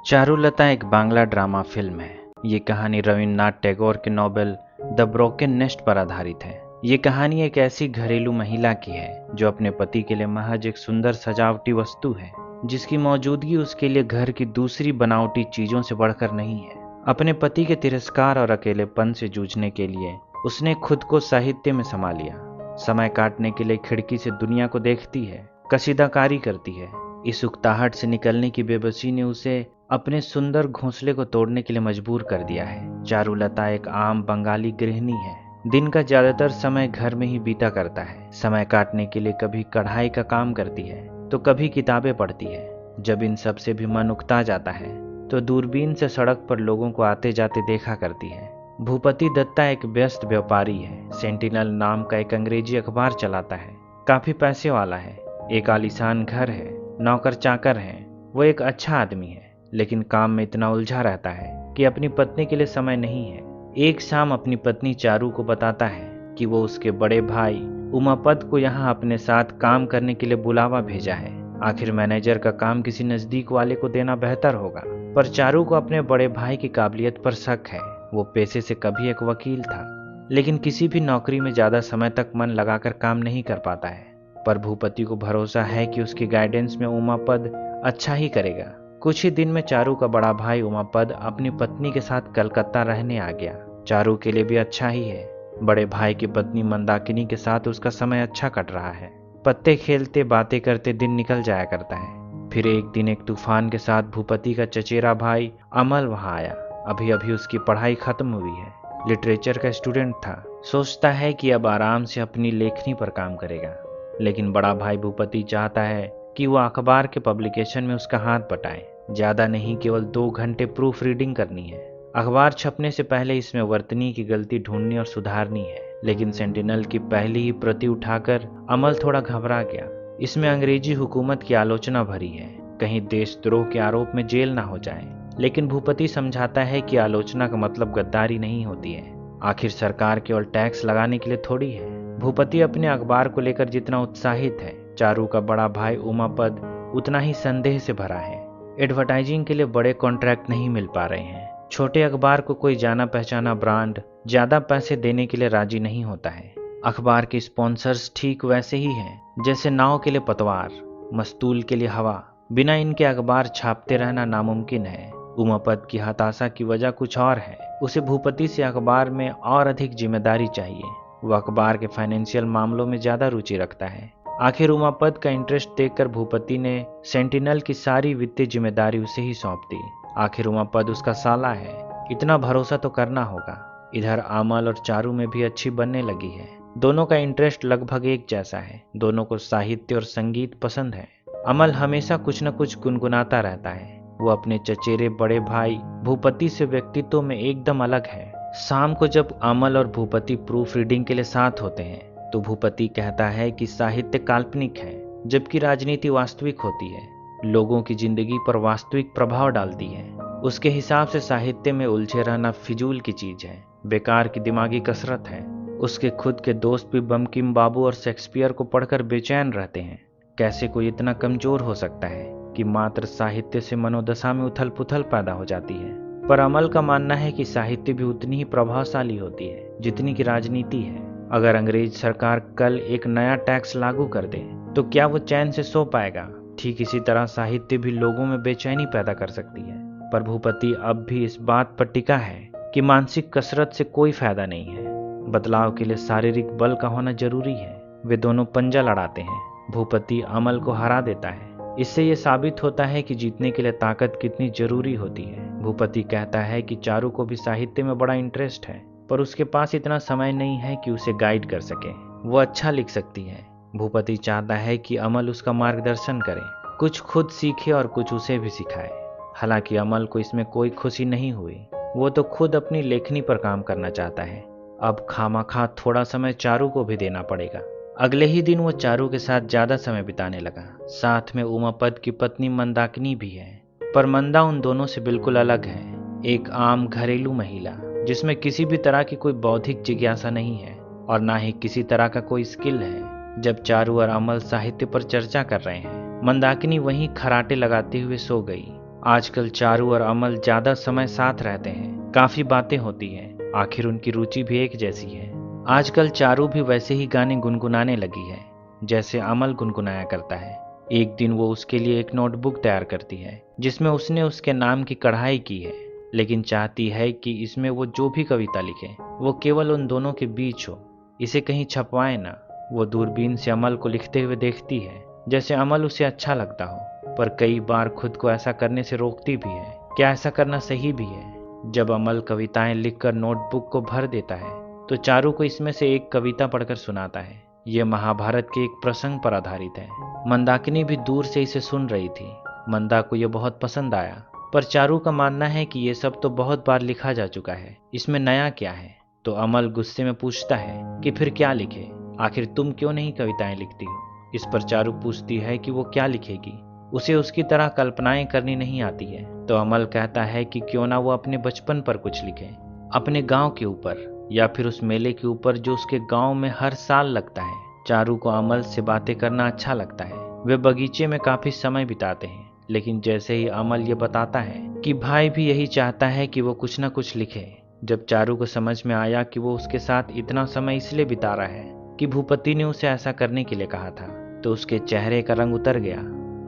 चारुलता एक Bangla drama film है। ये कहानी रविन्द्रनाथ टैगोर के नॉवेल द ब्रोकन नेस्ट पर आधारित है। ये कहानी एक ऐसी घरेलू महिला की है जो अपने पति के लिए महज एक सुंदर सजावटी वस्तु है, जिसकी मौजूदगी उसके लिए घर की दूसरी बनावटी चीजों से बढ़कर नहीं है। अपने पति के तिरस्कार और अकेलेपन से जूझने के लिए उसने खुद को साहित्य में समा लिया। समय काटने के लिए खिड़की से दुनिया को देखती है, कसीदाकारी करती है। इस उकताहट से निकलने की बेबसी ने उसे अपने सुंदर घोंसले को तोड़ने के लिए मजबूर कर दिया है। चारुलता एक आम बंगाली गृहिणी है। दिन का ज्यादातर समय घर में ही बीता करता है। समय काटने के लिए कभी कढ़ाई का काम करती है तो कभी किताबें पढ़ती है। जब इन सब से भी मन उकता जाता है तो दूरबीन से सड़क पर लोगों को आते जाते देखा करती है। भूपति दत्ता एक व्यस्त व्यापारी है। सेंटिनल नाम का एक अंग्रेजी अखबार चलाता है। काफी पैसे वाला है। एक आलीशान घर है, नौकर चाकर हैं। वो एक अच्छा आदमी है, लेकिन काम में इतना उलझा रहता है कि अपनी पत्नी के लिए समय नहीं है। एक शाम अपनी पत्नी चारू को बताता है कि वो उसके बड़े भाई उमापद को यहाँ अपने साथ काम करने के लिए बुलावा भेजा है। आखिर मैनेजर का काम किसी नजदीक वाले को देना बेहतर होगा, पर चारू को अपने बड़े भाई की काबिलियत पर शक है। वो पेशे से कभी एक वकील था, लेकिन किसी भी नौकरी में ज्यादा समय तक मन लगाकर काम नहीं कर पाता है। पर भूपति को भरोसा है कि उसकी गाइडेंस में उमापद अच्छा ही करेगा। कुछ ही दिन में चारू का बड़ा भाई उमापद अपनी पत्नी के साथ कलकत्ता रहने आ गया। चारू के लिए भी अच्छा ही है। बड़े भाई की पत्नी मंदाकिनी के साथ उसका समय अच्छा कट रहा है। पत्ते खेलते बातें करते दिन निकल जाया करता है। फिर एक दिन एक तूफान के साथ भूपति का चचेरा भाई अमल वहां आया। अभी अभी उसकी पढ़ाई खत्म हुई है। लिटरेचर का स्टूडेंट था। सोचता है कि अब आराम से अपनी लेखनी पर काम करेगा, लेकिन बड़ा भाई भूपति चाहता है कि वो अखबार के पब्लिकेशन में उसका हाथ बटाए। ज्यादा नहीं, केवल 2 घंटे प्रूफ रीडिंग करनी है। अखबार छपने से पहले इसमें वर्तनी की गलती ढूंढनी और सुधारनी है। लेकिन सेंटिनल की पहली ही प्रति उठाकर अमल थोड़ा घबरा गया। इसमें अंग्रेजी हुकूमत की आलोचना भरी है, कहीं देशद्रोह के आरोप में जेल ना हो जाए। लेकिन भूपति समझाता है कि आलोचना का मतलब गद्दारी नहीं होती है। आखिर सरकार केवल टैक्स लगाने के लिए थोड़ी है। भूपति अपने अखबार को लेकर जितना उत्साहित है, चारू का बड़ा भाई उमापद उतना ही संदेह से भरा है। एडवर्टाइजिंग के लिए बड़े कॉन्ट्रैक्ट नहीं मिल पा रहे हैं। छोटे अखबार को कोई जाना पहचाना ब्रांड ज्यादा पैसे देने के लिए राजी नहीं होता है। अखबार के स्पॉन्सर्स ठीक वैसे ही हैं जैसे नाव के लिए पतवार, मस्तूल के लिए हवा। बिना इनके अखबार छापते रहना नामुमकिन है। उमापद की हताशा की वजह कुछ और है। उसे भूपति से अखबार में और अधिक जिम्मेदारी चाहिए। वो अखबार के फाइनेंशियल मामलों में ज्यादा रुचि रखता है। आखिर उमापद का इंटरेस्ट देखकर भूपति ने सेंटिनल की सारी वित्तीय जिम्मेदारी उसे ही सौंप दी। आखिर उमापद उसका साला है, इतना भरोसा तो करना होगा। इधर अमल और चारू में भी अच्छी बनने लगी है। दोनों का इंटरेस्ट लगभग एक जैसा है। दोनों को साहित्य और संगीत पसंद है। अमल हमेशा कुछ न कुछ गुनगुनाता रहता है। वो अपने चचेरे बड़े भाई भूपति से व्यक्तित्व में एकदम अलग है। शाम को जब अमल और भूपति प्रूफ रीडिंग के लिए साथ होते हैं तो भूपति कहता है कि साहित्य काल्पनिक है, जबकि राजनीति वास्तविक होती है, लोगों की जिंदगी पर वास्तविक प्रभाव डालती है। उसके हिसाब से साहित्य में उलझे रहना फिजूल की चीज है, बेकार की दिमागी कसरत है। उसके खुद के दोस्त भी बंकिम बाबू और शेक्सपियर को पढ़कर बेचैन रहते हैं। कैसे कोई इतना कमजोर हो सकता है कि मात्र साहित्य से मनोदशा में उथल पुथल पैदा हो जाती है। पर अमल का मानना है कि साहित्य भी उतनी ही प्रभावशाली होती है जितनी की राजनीति है। अगर अंग्रेज सरकार कल एक नया टैक्स लागू कर दे तो क्या वो चैन से सो पाएगा? ठीक इसी तरह साहित्य भी लोगों में बेचैनी पैदा कर सकती है। पर भूपति अब भी इस बात पर टिका है कि मानसिक कसरत से कोई फायदा नहीं है। बदलाव के लिए शारीरिक बल का होना जरूरी है। वे दोनों पंजा लड़ाते हैं। भूपति अमल को हरा देता है। इससे ये साबित होता है कि जीतने के लिए ताकत कितनी जरूरी होती है। भूपति कहता है कि चारू को भी साहित्य में बड़ा इंटरेस्ट है, पर उसके पास इतना समय नहीं है कि उसे गाइड कर सके। वो अच्छा लिख सकती है। भूपति चाहता है कि अमल उसका मार्गदर्शन करे, कुछ खुद सीखे और कुछ उसे भी सिखाए। हालांकि अमल को इसमें कोई खुशी नहीं हुई। वो तो खुद अपनी लेखनी पर काम करना चाहता है। अब खामाखा थोड़ा समय चारू को भी देना पड़ेगा। अगले ही दिन वो चारू के साथ ज्यादा समय बिताने लगा। साथ में उमापद की पत्नी मंदाकिनी भी है, पर मंदा उन दोनों से बिल्कुल अलग है। एक आम घरेलू महिला जिसमें किसी भी तरह की कोई बौद्धिक जिज्ञासा नहीं है और ना ही किसी तरह का कोई स्किल है। जब चारू और अमल साहित्य पर चर्चा कर रहे हैं, मंदाकिनी वहीं खराटे लगाते हुए सो गई। आजकल चारू और अमल ज्यादा समय साथ रहते हैं, काफी बातें होती हैं, आखिर उनकी रुचि भी एक जैसी है। आजकल चारू भी वैसे ही गाने गुनगुनाने लगी है जैसे अमल गुनगुनाया करता है। एक दिन वो उसके लिए एक नोटबुक तैयार करती है जिसमें उसने उसके नाम की कढ़ाई की है, लेकिन चाहती है कि इसमें वो जो भी कविता लिखे वो केवल उन दोनों के बीच हो, इसे कहीं छपवाए ना। वो दूरबीन से अमल को लिखते हुए देखती है जैसे अमल उसे अच्छा लगता हो, पर कई बार खुद को ऐसा करने से रोकती भी है। क्या ऐसा करना सही भी है? जब अमल कविताएं लिखकर नोटबुक को भर देता है तो चारू को इसमें से एक कविता पढ़कर सुनाता है। ये महाभारत के एक प्रसंग पर आधारित है। मंदाकिनी भी दूर से इसे सुन रही थी। मंदा को यह बहुत पसंद आया, पर चारू का मानना है कि ये सब तो बहुत बार लिखा जा चुका है, इसमें नया क्या है। तो अमल गुस्से में पूछता है कि फिर क्या लिखे, आखिर तुम क्यों नहीं कविताएं लिखती हो। इस पर चारू पूछती है कि वो क्या लिखेगी, उसे उसकी तरह कल्पनाएं करनी नहीं आती है। तो अमल कहता है कि क्यों ना वो अपने बचपन पर कुछ लिखे, अपने गांव के ऊपर या फिर उस मेले के ऊपर जो उसके गांव में हर साल लगता है। चारू को अमल से बातें करना अच्छा लगता है। वे बगीचे में काफी समय बिताते हैं, लेकिन जैसे ही अमल ये बताता है कि भाई भी यही चाहता है कि वो कुछ ना कुछ लिखे, जब चारू को समझ में आया कि वो उसके साथ इतना समय इसलिए बिता रहा है कि भूपति ने उसे ऐसा करने के लिए कहा था, तो उसके चेहरे का रंग उतर गया।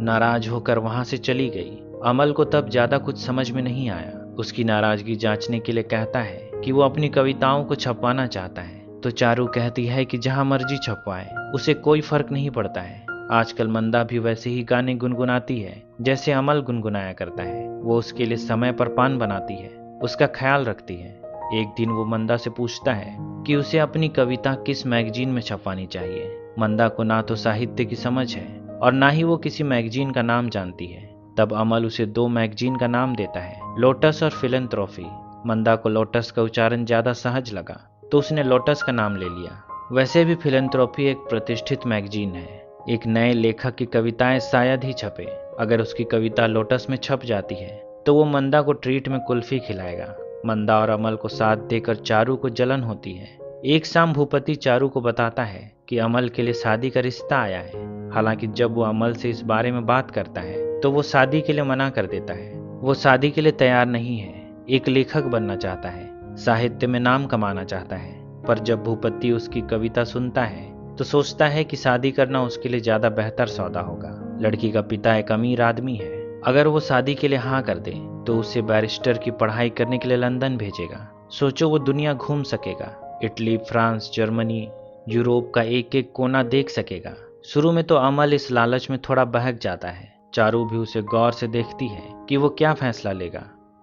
नाराज होकर वहां से चली गई। अमल को तब ज्यादा कुछ समझ में नहीं आया। उसकी नाराजगी जांचने के लिए कहता है कि वो अपनी कविताओं को छपवाना चाहता है। तो चारू कहती है कि जहां मर्जी छपवाए, उसे कोई फर्क नहीं पड़ता है। आजकल मंदा भी वैसे ही गाने गुनगुनाती है जैसे अमल गुनगुनाया करता है। वो उसके लिए समय पर पान बनाती है, उसका ख्याल रखती है। एक दिन वो मंदा से पूछता है कि उसे अपनी कविता किस मैगजीन में छपवानी चाहिए। मंदा को ना तो साहित्य की समझ है और ना ही वो किसी मैगजीन का नाम जानती है। तब अमल उसे 2 मैगजीन का नाम देता है, लोटस और फिलैंथ्रोपी। मंदा को लोटस का उच्चारण ज्यादा सहज लगा तो उसने लोटस का नाम ले लिया। वैसे भी फिलैंथ्रोपी एक प्रतिष्ठित मैगजीन है। एक नए लेखक की कविताएं शायद ही छपे। अगर उसकी कविता लोटस में छप जाती है तो वो मंदा को ट्रीट में कुल्फी खिलाएगा। मंदा और अमल को साथ देकर चारू को जलन होती है। एक शाम भूपति चारू को बताता है कि अमल के लिए शादी का रिश्ता आया है। हालांकि जब वो अमल से इस बारे में बात करता है तो वो शादी के लिए मना कर देता है। वो शादी के लिए तैयार नहीं है। एक लेखक बनना चाहता है, साहित्य में नाम कमाना चाहता है। पर जब भूपति उसकी कविता सुनता है तो सोचता है कि शादी करना उसके लिए ज्यादा बेहतर सौदा होगा। लड़की का पिता एक अमीर आदमी है। अगर वो शादी के लिए हाँ कर दे तो उसे बैरिस्टर की पढ़ाई करने के लिए लंदन भेजेगा। सोचो, वो दुनिया घूम सकेगा, इटली, फ्रांस, जर्मनी, यूरोप का एक एक कोना देख सकेगा। शुरू में तो अमल इस लालच में थोड़ा बहक जाता है। चारू भी उसे गौर से देखती है कि वो क्या फैसला लेगा।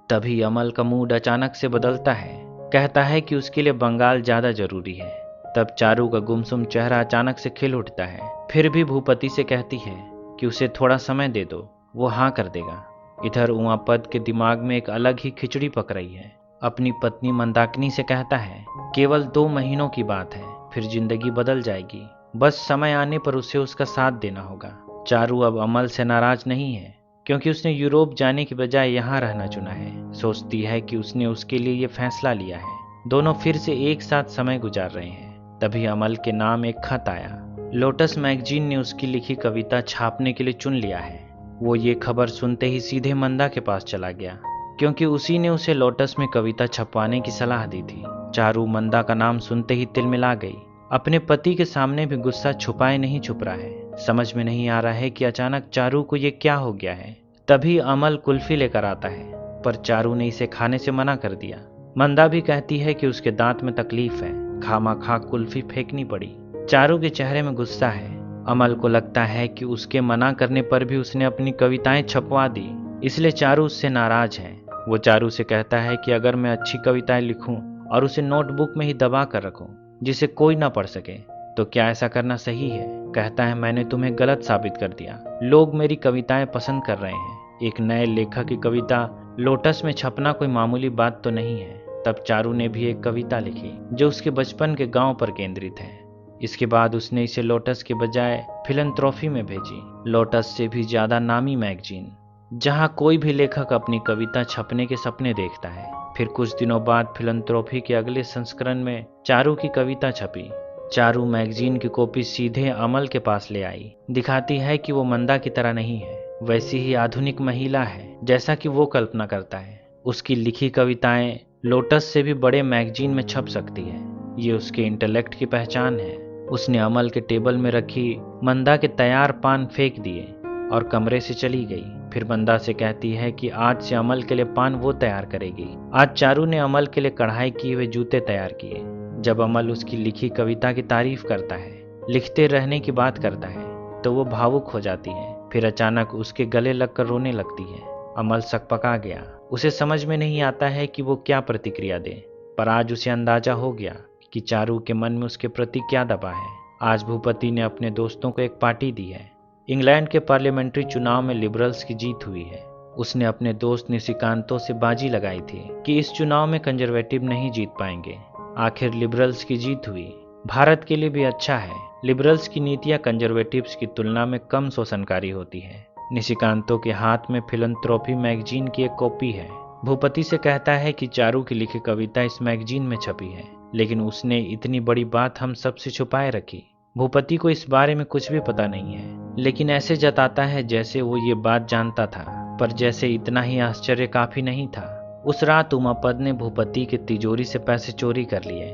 तभी अमल का मूड अचानक से बदलता है। कहता है कि उसके लिए बंगाल ज्यादा जरूरी है। तब चारू का गुमसुम चेहरा अचानक से खिल उठता है। फिर भी भूपति से कहती है कि उसे थोड़ा समय दे दो, वो हाँ कर देगा। इधर उमापद के दिमाग में एक अलग ही खिचड़ी पक रही है। अपनी पत्नी मंदाकिनी से कहता है केवल 2 महीनों की बात है, फिर जिंदगी बदल जाएगी। बस समय आने पर उसे उसका साथ देना होगा। चारू अब अमल से नाराज नहीं है, क्योंकि उसने यूरोप जाने की बजाय यहाँ रहना चुना है। सोचती है कि उसने उसके लिए ये फैसला लिया है। दोनों फिर से एक साथ समय गुजार रहे हैं। तभी अमल के नाम एक खत आया। लोटस मैगजीन ने उसकी लिखी कविता छापने के लिए चुन लिया है। वो ये खबर सुनते ही सीधे मंदा के पास चला गया, क्योंकि उसी ने उसे लोटस में कविता छपवाने की सलाह दी थी। चारू मंदा का नाम सुनते ही तिलमिला गई। अपने पति के सामने भी गुस्सा छुपाए नहीं छुप रहा है। समझ में नहीं आ रहा है कि अचानक चारू को ये क्या हो गया है। तभी अमल कुल्फी लेकर आता है, पर चारू ने इसे खाने से मना कर दिया। मंदा भी कहती है कि उसके दांत में तकलीफ है, खामा-खा कुल्फी फेंकनी पड़ी। चारू के चेहरे में गुस्सा है। अमल को लगता है कि उसके मना करने पर भी उसने अपनी कविताएं छपवा दी, इसलिए चारू उससे नाराज है। वो चारू से कहता है कि अगर मैं अच्छी कविताएं लिखूं और उसे नोटबुक में ही दबा कर रखूं जिसे कोई ना पढ़ सके, तो क्या ऐसा करना सही है। कहता है मैंने तुम्हें गलत साबित कर दिया, लोग मेरी कविताएं पसंद कर रहे हैं। एक नए लेखक की कविता लोटस में छपना कोई मामूली बात तो नहीं है। तब चारू ने भी एक कविता लिखी जो उसके बचपन के गांव पर केंद्रित है। इसके बाद उसने इसे लोटस के बजाय फिलैंथ्रोपी में भेजी, लोटस से भी ज्यादा नामी मैगजीन, जहां कोई भी लेखक अपनी कविता छपने के सपने देखता है। फिर कुछ दिनों बाद फिलैंथ्रोपी के अगले संस्करण में चारू की कविता छपी। चारू मैगजीन की कॉपी सीधे अमल के पास ले आई। दिखाती है कि वो मंदा की तरह नहीं है, वैसी ही आधुनिक महिला है जैसा कि वो कल्पना करता है। उसकी लिखी कविताएं लोटस से भी बड़े मैगजीन में छप सकती है। ये उसके इंटेलेक्ट की पहचान है। उसने अमल के टेबल में रखी मंदा के तैयार पान फेंक दिए और कमरे से चली गई। फिर मंदा से कहती है कि आज से अमल के लिए पान वो तैयार करेगी। आज चारू ने अमल के लिए कढ़ाई किए हुए जूते तैयार किए। जब अमल उसकी लिखी कविता की तारीफ करता है, लिखते रहने की बात करता है, तो वो भावुक हो जाती है। फिर अचानक उसके गले लगकर रोने लगती है। अमल सकपका गया। उसे समझ में नहीं आता है कि वो क्या प्रतिक्रिया दे, पर आज उसे अंदाजा हो गया कि चारू के मन में उसके प्रति क्या दबा है। आज भूपति ने अपने दोस्तों को एक पार्टी दी है। इंग्लैंड के पार्लियामेंट्री चुनाव में लिबरल्स की जीत हुई है। उसने अपने दोस्त निशिकांतों से बाजी लगाई थी कि इस चुनाव में कंजर्वेटिव नहीं जीत पाएंगे। आखिर लिबरल्स की जीत हुई। भारत के लिए भी अच्छा है। लिबरल्स की नीतियां कंजर्वेटिव्स की तुलना में कम शोषणकारी होती है। निशिकांतों के हाथ में फिलंथ्रोपी मैगजीन की एक कॉपी है। भूपति से कहता है कि चारू की लिखी कविता इस मैगजीन में छपी है, लेकिन उसने इतनी बड़ी बात हम सबसे छुपाए रखी। भूपति को इस बारे में कुछ भी पता नहीं है, लेकिन ऐसे जताता है जैसे वो ये बात जानता था, पर जैसे इतना ही आश्चर्य काफी नहीं था। उस रात उमापद ने भूपति के तिजोरी से पैसे चोरी कर लिए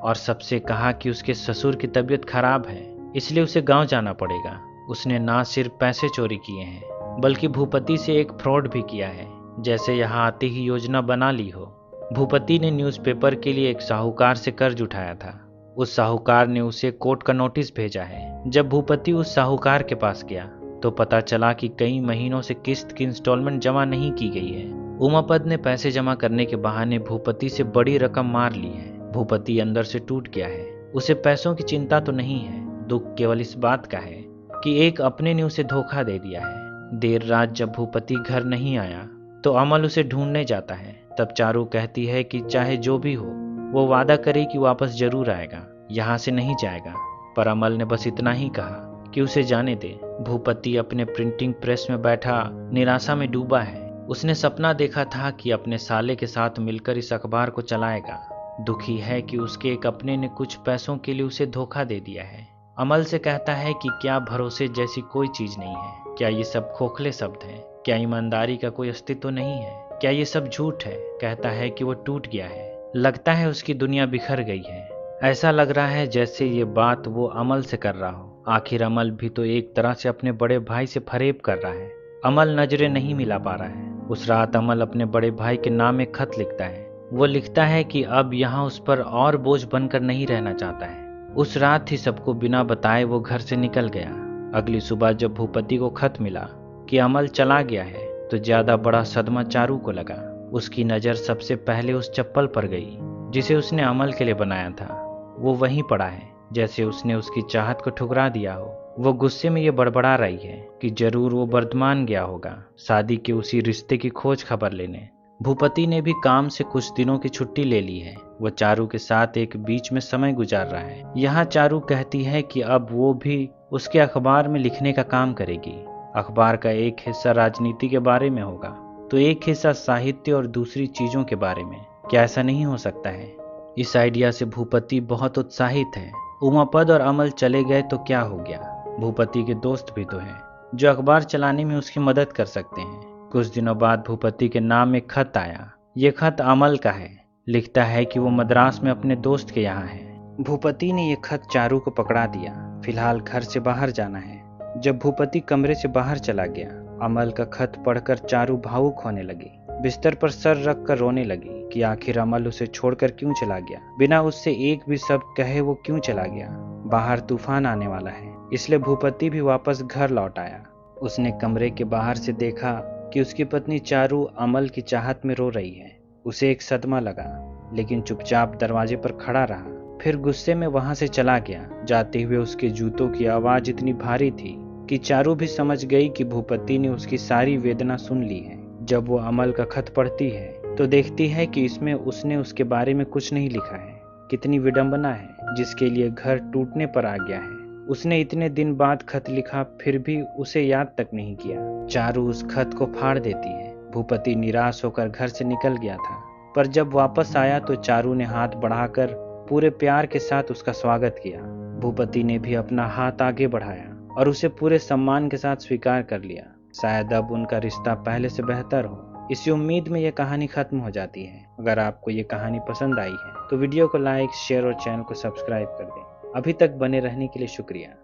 और सबसे कहा कि उसके ससुर की तबीयत खराब है, इसलिए उसे गांव जाना पड़ेगा। उसने ना सिर्फ पैसे चोरी किए हैं, बल्कि भूपति से एक फ्रॉड भी किया है, जैसे यहाँ आते ही योजना बना ली हो। भूपति ने न्यूज़पेपर के लिए एक साहूकार से कर्ज उठाया था। उस साहूकार ने उसे कोर्ट का नोटिस भेजा है। जब भूपति उस साहूकार के पास गया तो पता चला कि कई महीनों से किस्त की इंस्टॉलमेंट जमा नहीं की गई है। उमापद ने पैसे जमा करने के बहाने भूपति से बड़ी रकम मार ली है। भूपति अंदर से टूट गया है। उसे पैसों की चिंता तो नहीं है, दुख केवल इस बात का है कि एक अपने ने उसे धोखा दे दिया है। देर रात जब भूपति घर नहीं आया तो अमल उसे ढूंढने जाता है। तब चारू कहती है कि चाहे जो भी हो, वो वादा करे कि वापस जरूर आएगा, यहाँ से नहीं जाएगा। पर अमल ने बस इतना ही कहा कि उसे जाने दे। भूपति अपने प्रिंटिंग प्रेस में बैठा निराशा में डूबा है। उसने सपना देखा था कि अपने साले के साथ मिलकर इस अखबार को चलाएगा। दुखी है कि उसके एक अपने ने कुछ पैसों के लिए उसे धोखा दे दिया है। अमल से कहता है कि क्या भरोसे जैसी कोई चीज नहीं है? क्या ये सब खोखले शब्द हैं? क्या ईमानदारी का कोई अस्तित्व नहीं है? क्या ये सब झूठ है? कहता है कि वो टूट गया है। लगता है उसकी दुनिया बिखर गई है। ऐसा लग रहा है जैसे ये बात वो अमल से कर रहा हो। आखिर अमल भी तो एक तरह से अपने बड़े भाई से फरेब कर रहा है। अमल नजरें नहीं मिला पा रहा है। उस रात अमल अपने बड़े भाई के नाम एक खत लिखता है। वो लिखता है कि अब यहाँ उस पर और बोझ बनकर नहीं रहना चाहता है। उस रात ही सबको बिना बताए वो घर से निकल गया। अगली सुबह जब भूपति को खत मिला कि अमल चला गया है तो ज्यादा बड़ा सदमा चारू को लगा। उसकी नज़र सबसे पहले उस चप्पल पर गई जिसे उसने अमल के लिए बनाया था। वो वहीं पड़ा है जैसे उसने उसकी चाहत को ठुकरा दिया हो। वो गुस्से में ये बड़बड़ा रही है कि जरूर वो बर्धमान गया होगा शादी के उसी रिश्ते की खोज खबर लेने। भूपति ने भी काम से कुछ दिनों की छुट्टी ले ली है। वो चारू के साथ एक बीच में समय गुजार रहा है। यहाँ चारू कहती है कि अब वो भी उसके अखबार में लिखने का काम करेगी। अखबार का एक हिस्सा राजनीति के बारे में होगा तो एक हिस्सा साहित्य और दूसरी चीजों के बारे में। क्या ऐसा नहीं हो सकता है? इस आइडिया से भूपति बहुत उत्साहित है। उमापद और अमल चले गए तो क्या हो गया? भूपति के दोस्त भी तो हैं जो अखबार चलाने में उसकी मदद कर सकते हैं। कुछ दिनों बाद भूपति के नाम एक खत आया। ये खत अमल का है। लिखता है कि वो मद्रास में अपने दोस्त के यहाँ है। भूपति ने ये खत चारू को पकड़ा दिया। फिलहाल घर से बाहर जाना है। जब भूपति कमरे से बाहर चला गया, अमल का खत पढ़कर चारू भावुक होने लगी। बिस्तर पर सर रख कर रोने लगी कि आखिर अमल उसे छोड़कर क्यों चला गया। बिना उससे एक भी शब्द कहे वो क्यों चला गया। बाहर तूफान आने वाला है, इसलिए भूपति भी वापस घर लौट आया। उसने कमरे के बाहर से देखा कि उसकी पत्नी चारू अमल की चाहत में रो रही है। उसे एक सदमा लगा, लेकिन चुपचाप दरवाजे पर खड़ा रहा। फिर गुस्से में वहां से चला गया। जाते हुए उसके जूतों की आवाज इतनी भारी थी कि चारू भी समझ गई कि भूपति ने उसकी सारी वेदना सुन ली है। जब वो अमल का खत पढ़ती है तो देखती है कि इसमें उसने उसके बारे में कुछ नहीं लिखा है। कितनी विडंबना है, जिसके लिए घर टूटने पर आ गया है। उसने इतने दिन बाद खत लिखा, फिर भी उसे याद तक नहीं किया। चारू उस खत को फाड़ देती है। भूपति निराश होकर घर से निकल गया था, पर जब वापस आया तो चारू ने हाथ बढ़ाकर पूरे प्यार के साथ उसका स्वागत किया। भूपति ने भी अपना हाथ आगे बढ़ाया और उसे पूरे सम्मान के साथ स्वीकार कर लिया। शायद अब उनका रिश्ता पहले से बेहतर हो। इसी उम्मीद में यह कहानी खत्म हो जाती है। अगर आपको ये कहानी पसंद आई है तो वीडियो को लाइक, शेयर और चैनल को सब्सक्राइब कर दें। अभी तक बने रहने के लिए शुक्रिया।